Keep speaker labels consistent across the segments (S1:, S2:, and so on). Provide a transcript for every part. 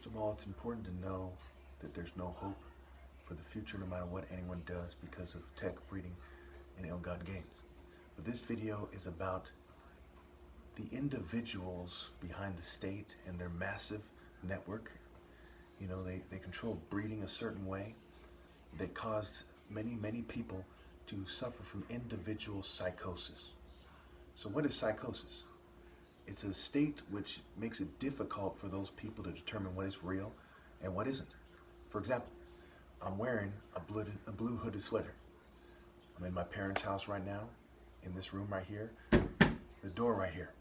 S1: of all, it's important to know that there's no hope for the future no matter what anyone does because of tech breeding and ill-gotten gains. But this video is about the individuals behind the state and their massive network. You know, they control breeding a certain way that caused many people to suffer from individual psychosis. So what is psychosis? It's a state which makes it difficult for those people to determine what is real and what isn't. For example, I'm wearing a blue hooded sweater. I'm in my parents' house right now, in this room right here, the door right here.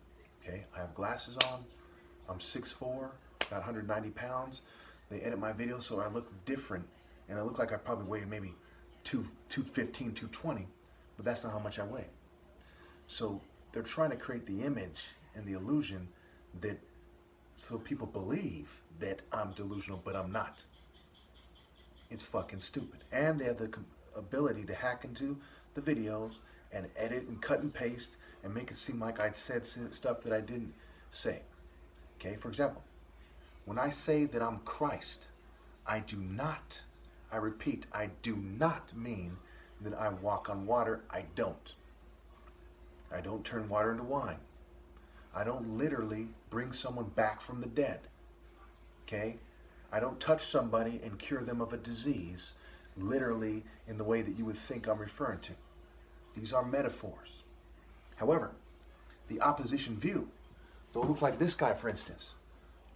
S1: Okay, I have glasses on, I'm 6'4", about 190 pounds. They edit my videos so I look different, and I look like I probably weigh maybe 215, 220, but that's not how much I weigh. So they're trying to create the image and the illusion that so people believe that I'm delusional, but I'm not. It's fucking stupid. And they have the ability to hack into the videos and edit and cut and paste and make it seem like I said stuff that I didn't say. Okay, for example, when I say that I'm Christ, I do not, I repeat, I do not mean that I walk on water. I don't. I don't turn water into wine. I don't literally bring someone back from the dead. Okay? I don't touch somebody and cure them of a disease, literally in the way that you would think I'm referring to. These are metaphors. However, the opposition view, they'll look like this guy, for instance,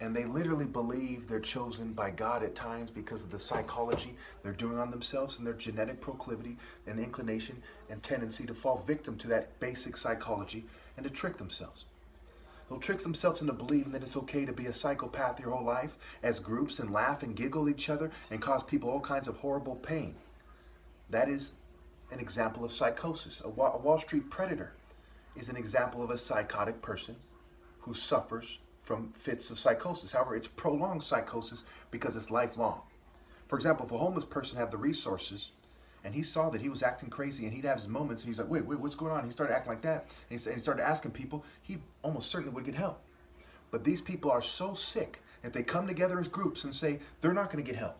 S1: and they literally believe they're chosen by God at times because of the psychology they're doing on themselves and their genetic proclivity and inclination and tendency to fall victim to that basic psychology and to trick themselves. They'll trick themselves into believing that it's okay to be a psychopath your whole life as groups and laugh and giggle at each other and cause people all kinds of horrible pain. That is an example of psychosis. A Wall Street predator is an example of a psychotic person who suffers from fits of psychosis. However, it's prolonged psychosis because it's lifelong. For example, if a homeless person had the resources and he saw that he was acting crazy and he'd have his moments and he's like, wait, what's going on? He started acting like that and he started asking people, he almost certainly would get help. But these people are so sick that they come together as groups and say they're not going to get help.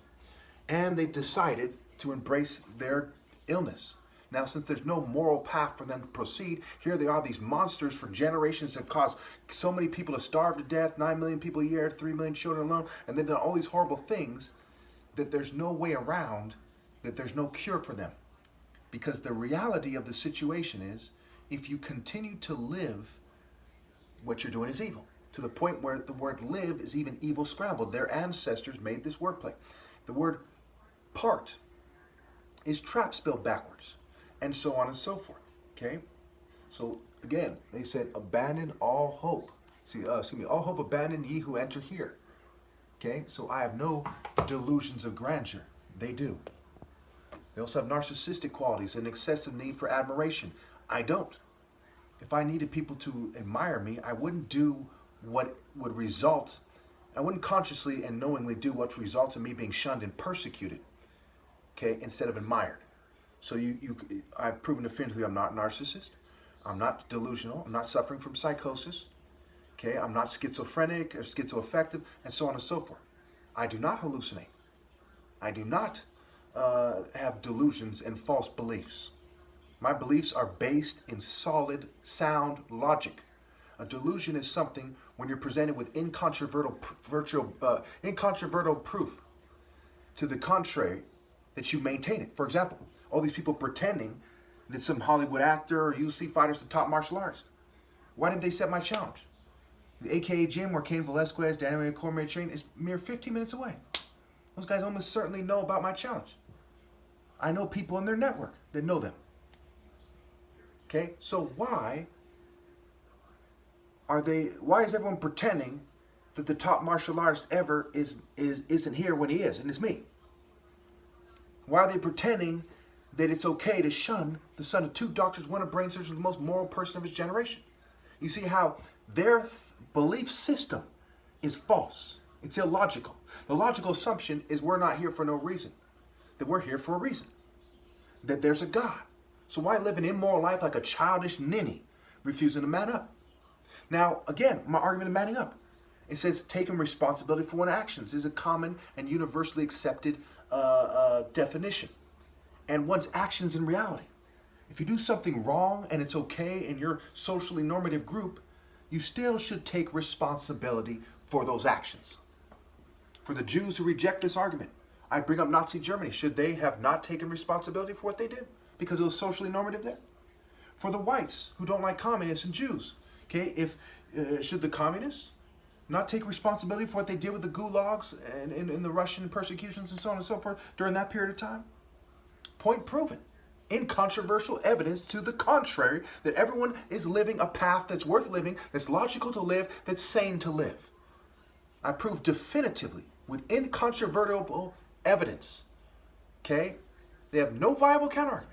S1: And they've decided to embrace their illness. Now, since there's no moral path for them to proceed, here they are, these monsters for generations have caused so many people to starve to death, 9 million people a year, 3 million children alone, and they've done all these horrible things that there's no way around, that there's no cure for them. Because the reality of the situation is, if you continue to live, what you're doing is evil. To the point where the word live is even evil scrambled. Their ancestors made this wordplay. The word part is trap spelled backwards. And so on and so forth. Okay? So again, they said, abandon all hope. All hope abandon ye who enter here. Okay? So I have no delusions of grandeur. They do. They also have narcissistic qualities and excessive need for admiration. I don't. If I needed people to admire me, I wouldn't do what would result, I wouldn't consciously and knowingly do what results in me being shunned and persecuted. Okay? Instead of admired. So I've proven definitively I'm not a narcissist. I'm not delusional. I'm not suffering from psychosis. Okay, I'm not schizophrenic or schizoaffective, and so on and so forth. I do not hallucinate. I do not have delusions and false beliefs. My beliefs are based in solid, sound logic. A delusion is something when you're presented with incontrovertible proof to the contrary that you maintain it. For example, all these people pretending that some Hollywood actor or UFC fighter is the top martial artist. Why didn't they set my challenge? The AKA gym where Cain Velasquez, Daniel Cormier train is mere 15 minutes away. Those guys almost certainly know about my challenge. I know people in their network that know them. Okay, so why is everyone pretending that the top martial artist ever isn't here when he is, and it's me? Why are they pretending that it's okay to shun the son of two doctors, one a brain surgeon, the most moral person of his generation? You see how their belief system is false. It's illogical. The logical assumption is we're not here for no reason. That we're here for a reason. That there's a God. So why live an immoral life like a childish ninny, refusing to man up? Now, again, my argument of manning up. It says taking responsibility for one's actions is a common and universally accepted definition. And one's actions in reality. If you do something wrong and it's okay in your socially normative group, you still should take responsibility for those actions. For the Jews who reject this argument, I bring up Nazi Germany. Should they have not taken responsibility for what they did because it was socially normative there? For the whites who don't like communists and Jews, okay, should the communists not take responsibility for what they did with the gulags and in the Russian persecutions and so on and so forth during that period of time? Point proven. Incontroversial evidence to the contrary that everyone is living a path that's worth living, that's logical to live, that's sane to live. I prove definitively with incontrovertible evidence, okay, they have no viable counterargument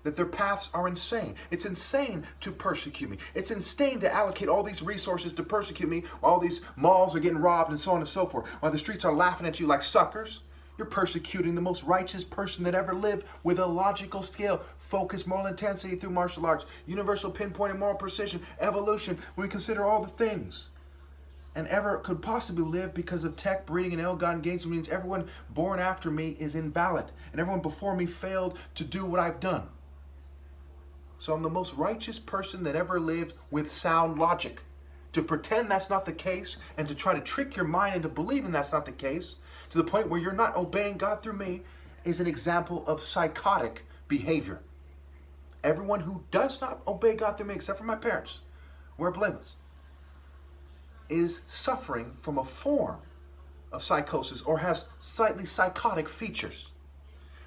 S1: that their paths are insane. It's insane to persecute me. It's insane to allocate all these resources to persecute me while all these malls are getting robbed and so on and so forth, while the streets are laughing at you like suckers. You're persecuting the most righteous person that ever lived with a logical scale, focused moral intensity through martial arts, universal pinpoint and moral precision, evolution, when we consider all the things. And ever could possibly live because of tech, breeding, and ill-gotten gains, which means everyone born after me is invalid. And everyone before me failed to do what I've done. So I'm the most righteous person that ever lived with sound logic. To pretend that's not the case and to try to trick your mind into believing that's not the case to the point where you're not obeying God through me is an example of psychotic behavior. Everyone who does not obey God through me, except for my parents, we're blameless, is suffering from a form of psychosis or has slightly psychotic features.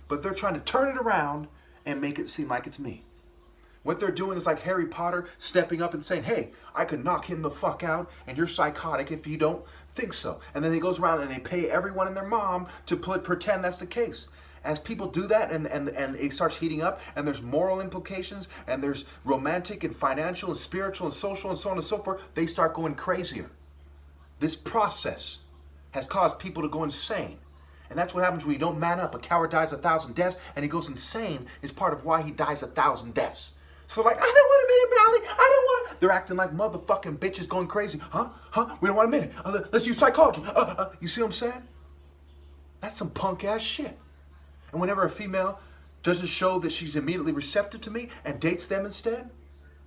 S1: But they're trying to turn it around and make it seem like it's me. What they're doing is like Harry Potter stepping up and saying, hey, I could knock him the fuck out and you're psychotic if you don't think so. And then he goes around and they pay everyone and their mom to pretend that's the case. As people do that and it starts heating up and there's moral implications and there's romantic and financial and spiritual and social and so on and so forth, they start going crazier. This process has caused people to go insane. And that's what happens when you don't man up. A coward dies 1,000 deaths and he goes insane is part of why he dies 1,000 deaths. So they're like, I don't want a minute reality. I don't want. They're acting like motherfucking bitches going crazy. Huh? We don't want a minute. Let's use psychology. You see what I'm saying? That's some punk ass shit. And whenever a female doesn't show that she's immediately receptive to me and dates them instead,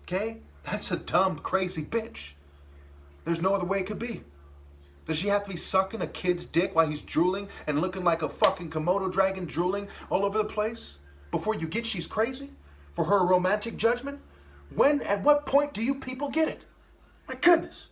S1: okay, that's a dumb, crazy bitch. There's no other way it could be. Does she have to be sucking a kid's dick while he's drooling and looking like a fucking Komodo dragon drooling all over the place before you get she's crazy? For her romantic judgment? At what point do you people get it? My goodness.